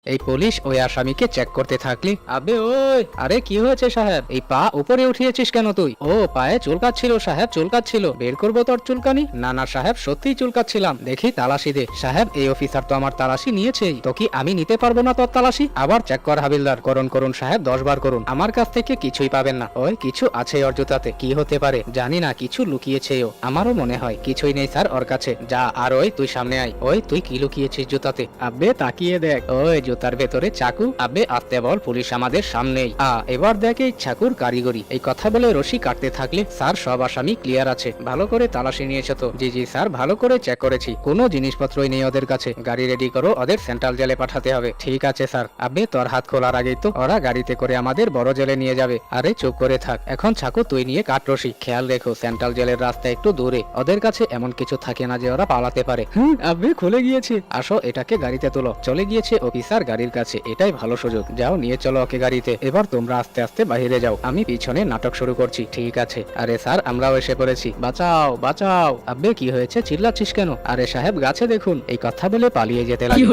এই পুলিশ ওই আসামিকে চেক করতে থাকলি। আবে ওই, আরে কি হয়েছে সাহেব? এই পা উপরে উঠিয়েছিস কেন তুই? ও পায়ে চুলকাচ্ছিল সাহেব, চুলকাচ্ছিল। বের করবো তোর চুলকানি? না না সাহেব, সত্যিই চুলকাচ্ছিলাম। দেখি তালাশি দে। সাহেব, এই অফিসার তো আমার তালাশি নিয়েছেই, তো কি আমি নিতে পারবো না তোর তালাশি? আবার চেক কর হাবিলদার। করুন করুন সাহেব, 10 বার করুন। আমার কাছ থেকে কিছুই পাবেন না। ওই কিছু আছে ওর জুতাতে। কি হতে পারে জানি না, কিছু লুকিয়েছে ও। আমারও মনে হয় কিছুই নেই স্যার ওর কাছে। যা, আর ওই তুই সামনে আয়। ওই তুই কি লুকিয়েছিস জুতাতে? আব্বে তাকিয়ে দেখ, ওই জুতার ভেতরে চাকু। আব্বে আস্তে বল, পুলিশ আমাদের সামনেই। এবার দেখ এই চাকুর কারিগরি। এই কথা বলে রশি কাটতে থাকলে, স্যার সব আসামি ক্লিয়ার আছে। ভালো করে তালাশি নিয়েছো তো? জি জি স্যার, ভালো করে চেক করেছি, কোনো জিনিসপত্রই নেই ওদের কাছে। গাড়ি রেডি করো, ওদের সেন্ট্রাল জেলে পাঠাতে হবে। ঠিক আছে স্যার। আব্বে তোর হাত খোলার আগেই তো ওরা গাড়িতে করে আমাদের বড় জেলে নিয়ে যাবে। আরে চুপ করে থাক, এখন চাকু তুই নিয়ে কাট রশি। খেয়াল রেখো সেন্ট্রাল জেলের রাস্তা একটু দূরে, ওদের কাছে এমন কিছু থাকে না যে ওরা পালাতে পারে। আব্বে খুলে গিয়েছে। আসো, এটাকে গাড়িতে তোলো। চলে গিয়েছে অফিসার গাড়ির কাছে, এটাই ভালো সুযোগ। যাও, নিয়ে চলো ওকে গাড়িতে। এবার তোমরা আস্তে আস্তে বাইরে যাও, আমি পিছনে নাটক শুরু করছি। ঠিক আছে। আরে স্যার, আমরাও এসে পড়েছি। বাঁচাও বাঁচাও। আব্বে কি হয়েছে, চিল্লাচ্ছিস কেন? আরে সাহেব, গাছে দেখুন। এই কথা বলে পালিয়ে যেতে লাগে।